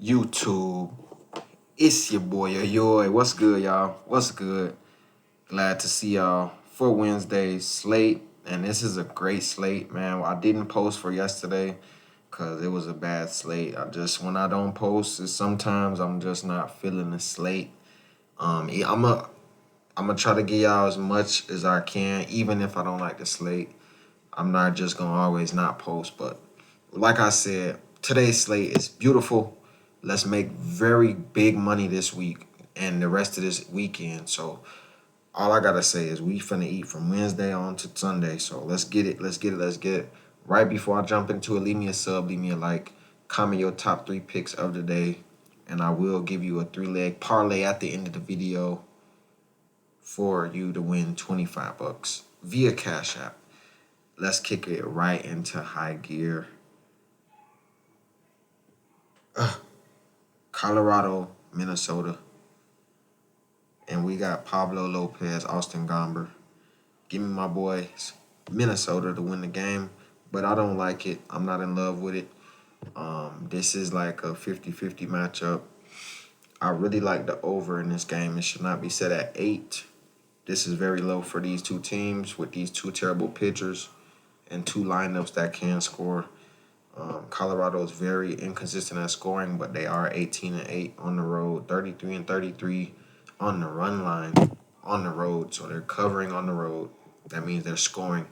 YouTube. It's your boy, yo. What's good, y'all? What's good? Glad to see y'all for Wednesday's slate. And this is a great slate, man. I didn't post for yesterday because it was a bad slate. When I don't post, sometimes I'm just not feeling the slate. Yeah, I'm gonna try to get y'all as much as I can, even if I don't like the slate. I'm not just gonna always not post, but like I said, today's slate is beautiful. Let's make very big money this week and the rest of this weekend. So all I gotta say is we finna eat from Wednesday on to Sunday. So let's get it. Let's get it. Let's get it. Right before I jump into it, leave me a sub, leave me a like, comment your top 3 picks of the day, and I will give you a 3-leg parlay at the end of the video for you to win 25 bucks via Cash App. Let's kick it right into high gear. Colorado, Minnesota. And we got Pablo Lopez, Austin Gomber. Give me my boys, Minnesota, to win the game. But I don't like it. I'm not in love with it. This is like a 50-50 matchup. I really like the over in this game. It should not be set at 8. This is very low for these two teams with these two terrible pitchers and two lineups that can score. Colorado is very inconsistent at scoring, but they are 18-8 on the road, 33-33 on the run line on the road. So they're covering on the road. That means they're scoring.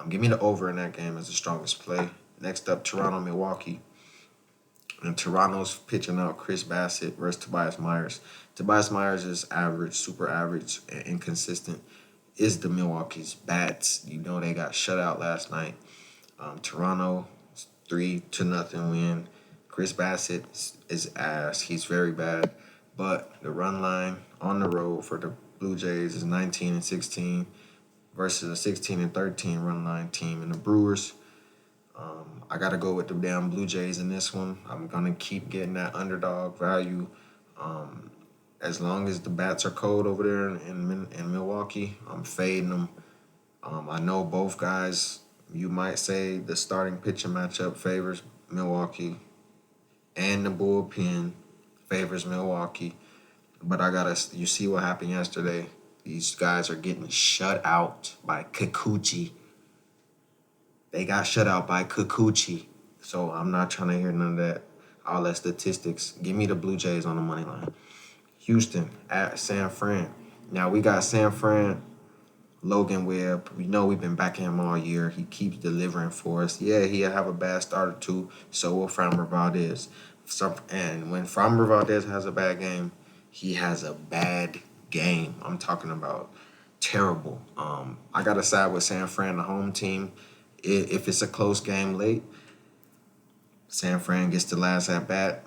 Give me the over in that game as the strongest play. Next up, Toronto, Milwaukee. And Toronto's pitching out Chris Bassett versus Tobias Myers. Tobias Myers is average, super average, and inconsistent. Is the Milwaukee's bats. You know they got shut out last night. Toronto 3-0 win. Chris Bassett is ass. He's very bad. But the run line on the road for the Blue Jays is 19-16 versus a 16-13 run line team. And the Brewers, I got to go with the damn Blue Jays in this one. I'm going to keep getting that underdog value. As long as the bats are cold over there in Milwaukee, I'm fading them. I know both guys, you might say the starting pitching matchup favors Milwaukee and the bullpen favors Milwaukee. But you see what happened yesterday. These guys are getting shut out by Kikuchi. They got shut out by Kikuchi. So I'm not trying to hear none of that. All that statistics. Give me the Blue Jays on the money line. Houston at San Fran. Now we got San Fran, Logan Webb. We know we've been backing him all year. He keeps delivering for us. Yeah, he'll have a bad start or two. So will Framber Valdez. And when Framber Valdez has a bad game, he has a bad game. I'm talking about terrible. I got to side with San Fran, the home team. If it's a close game late, San Fran gets the last at bat.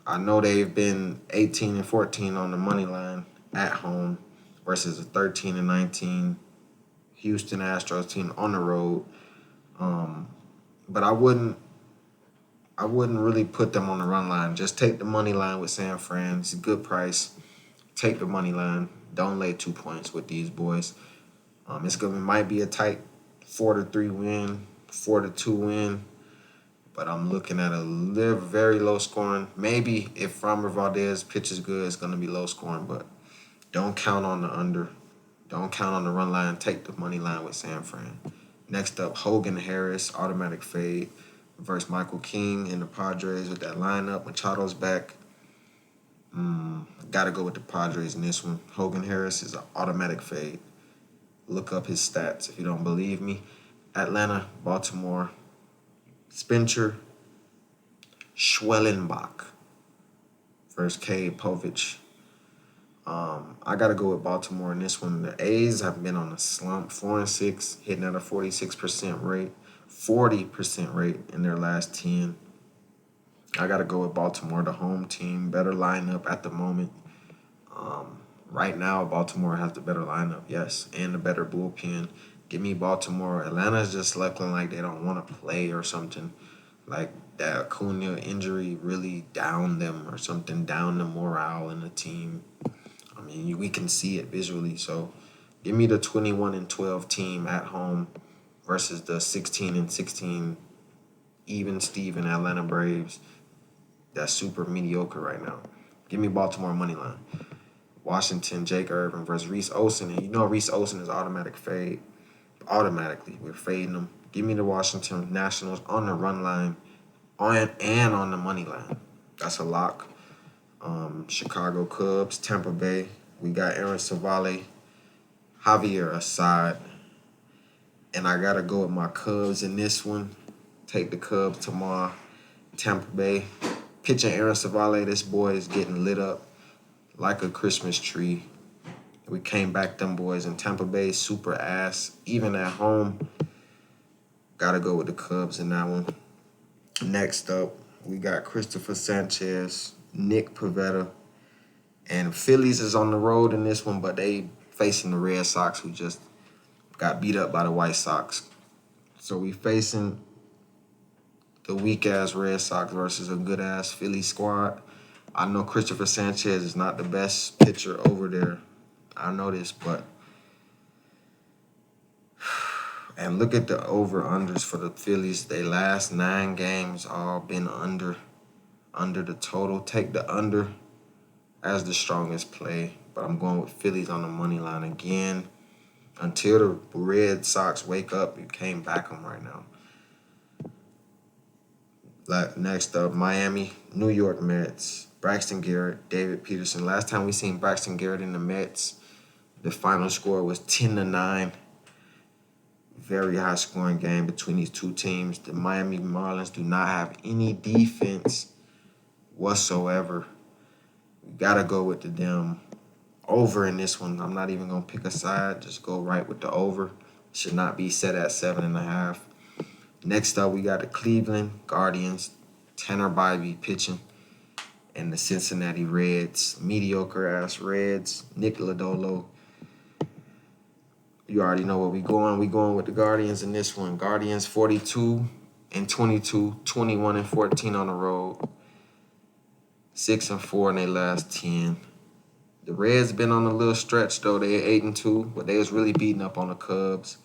I know they've been 18-14 on the money line at home versus a 13-19 Houston Astros team on the road. But I wouldn't really put them on the run line. Just take the money line with San Fran. It's a good price. Take the money line. Don't lay 2 points with these boys. It might be a tight 4-3 win, 4-2 win. But I'm looking at a very low scoring. Maybe if Framber Valdez pitches good, it's going to be low scoring. But don't count on the under. Don't count on the run line. Take the money line with San Fran. Next up, Hogan Harris, automatic fade versus Michael King in the Padres with that lineup. Machado's back. Got to go with the Padres in this one. Hogan Harris is an automatic fade. Look up his stats if you don't believe me. Atlanta, Baltimore, Spencer Schwellenbach versus Cade Povich. I got to go with Baltimore in this one. The A's have been on a slump, 4-6, hitting at a 46% rate, 40% rate in their last 10. I got to go with Baltimore, the home team, better lineup at the moment. Right now, Baltimore has the better lineup, yes, and the better bullpen. Give me Baltimore. Atlanta's just looking like they don't want to play or something. Like that Acuna injury really downed them or something, down the morale in the team. I mean, we can see it visually. So give me the 21-12 team at home versus the 16-16 even Steven Atlanta Braves. that's super mediocre right now. Give me Baltimore money line. Washington, Jake Irvin versus Reese Olsen. And you know Reese Olsen is automatic fade. Automatically, we're fading them. Give me the Washington Nationals on the run line and on the money line. That's a lock. Chicago Cubs, Tampa Bay. We got Aaron Savale, Javier Assad. And I got to go with my Cubs in this one. Take the Cubs tomorrow. Tampa Bay. Pitching Aaron Savale, this boy is getting lit up like a Christmas tree. We came back them boys in Tampa Bay, super ass. Even at home, got to go with the Cubs in that one. Next up, we got Christopher Sanchez, Nick Pivetta, and Phillies is on the road in this one, but they facing the Red Sox, who just got beat up by the White Sox. So we facing the weak-ass Red Sox versus a good-ass Philly squad. I know Christopher Sanchez is not the best pitcher over there. I know this, but... And look at the over-unders for the Phillies. They last 9 games all been under the total. Take the under as the strongest play, but I'm going with Phillies on the money line again. Until the Red Sox wake up, you can't back them right now. Next up, Miami, New York Mets, Braxton Garrett, David Peterson. Last time we seen Braxton Garrett in the Mets, the final score was 10-9. Very high scoring game between these two teams. The Miami Marlins do not have any defense whatsoever. We gotta go with the damn over in this one. I'm not even gonna pick a side. Just go right with the over. Should not be set at 7.5. Next up, we got the Cleveland Guardians, Tanner Bybee pitching, and the Cincinnati Reds, mediocre-ass Reds, Nick Lodolo. You already know where we going. We going with the Guardians in this one. Guardians 42-22, 21-14 on the road, 6-4 in their last 10. The Reds been on a little stretch, though. They're 8-2, but they was really beating up on the Cubs,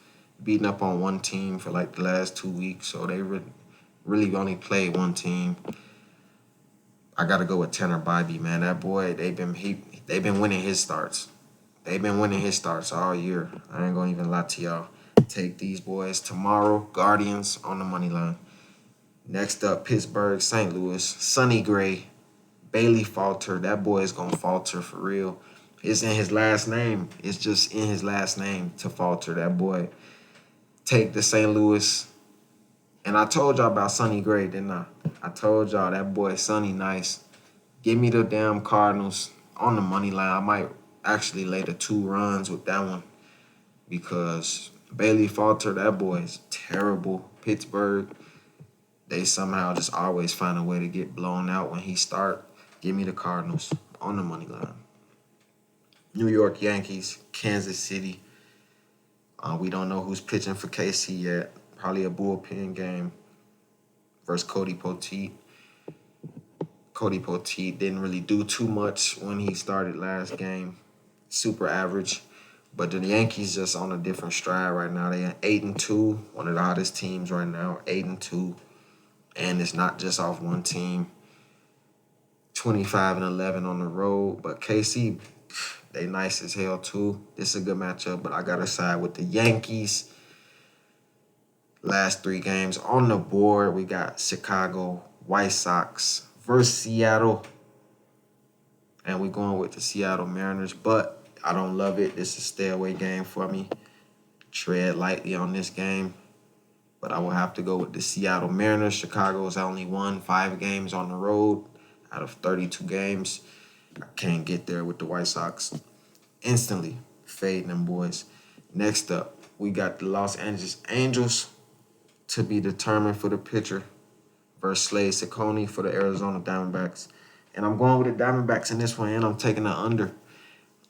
beating up on one team for like the last 2 weeks, so they really only played one team. I got to go with Tanner Bybee, man. That boy, they've been winning his starts. They've been winning his starts all year. I ain't going to even lie to y'all. Take these boys tomorrow. Guardians on the money line. Next up, Pittsburgh, St. Louis. Sonny Gray, Bailey Falter. That boy is going to falter for real. It's in his last name. It's just in his last name to falter. That boy. Take the St. Louis. And I told y'all about Sonny Gray, didn't I? I told y'all that boy Sonny nice. Give me the damn Cardinals on the money line. I might actually lay the 2 runs with that one because Bailey Falter, that boy is terrible. Pittsburgh, they somehow just always find a way to get blown out when he start. Give me the Cardinals on the money line. New York Yankees, Kansas City. We don't know who's pitching for KC yet. Probably a bullpen game versus Cody Poteet. Cody Poteet didn't really do too much when he started last game. Super average. But the Yankees just on a different stride right now. They are 8-2, one of the hottest teams right now, 8-2. And it's not just off one team. 25-11 on the road. But KC, they nice as hell too. This is a good matchup, but I got to side with the Yankees. Last 3 games on the board, we got Chicago White Sox versus Seattle. And we're going with the Seattle Mariners, but I don't love it. This is a stay-away game for me. Tread lightly on this game. But I will have to go with the Seattle Mariners. Chicago has only won 5 games on the road out of 32 games. I can't get there with the White Sox. Instantly fading them boys. Next up, we got the Los Angeles Angels to be determined for the pitcher versus Slade Cecconi for the Arizona Diamondbacks. And I'm going with the Diamondbacks in this one, and I'm taking the under.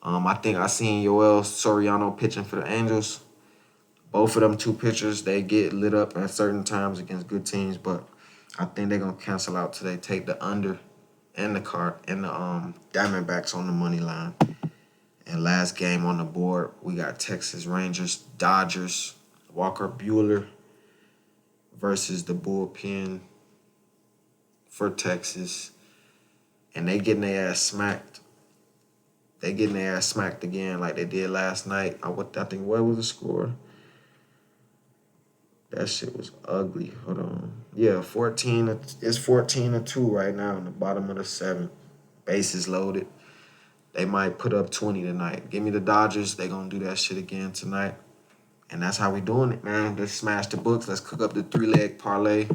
I think I seen Yoel Soriano pitching for the Angels. Both of them 2 pitchers, they get lit up at certain times against good teams, but I think they're going to cancel out today. Take the under and the Diamondbacks on the money line. And last game on the board, we got Texas Rangers, Dodgers, Walker Buehler versus the bullpen for Texas. and they getting their ass smacked. They getting their ass smacked again like they did last night. I think, what was the score? That shit was ugly. Hold on. Yeah, it's 14-2 right now in the bottom of the seventh. Bases loaded. They might put up 20 tonight. Give me the Dodgers. They gonna do that shit again tonight. And that's how we doing it, man. Let's smash the books. Let's cook up the 3-leg parlay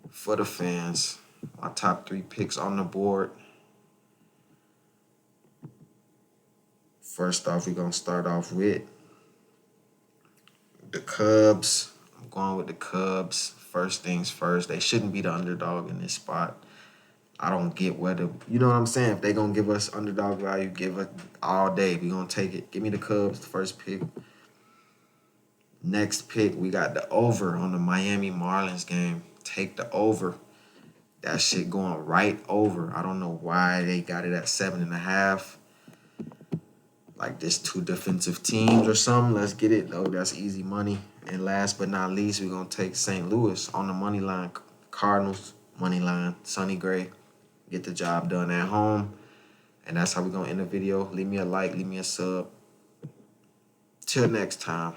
for the fans. My top 3 picks on the board. First off, we're gonna start off with the Cubs. I'm going with the Cubs. First things first. They shouldn't be the underdog in this spot. I don't get whether, you know what I'm saying? If they going to give us underdog value, give it all day. We going to take it. Give me the Cubs, the first pick. Next pick, we got the over on the Miami Marlins game. Take the over. That shit going right over. I don't know why they got it at 7.5. Like this 2 defensive teams or something. Let's get it, though. That's easy money. And last but not least, we're going to take St. Louis on the money line. Cardinals, money line, Sonny Gray. Get the job done at home. And that's how we're going to end the video. Leave me a like, leave me a sub. Till next time.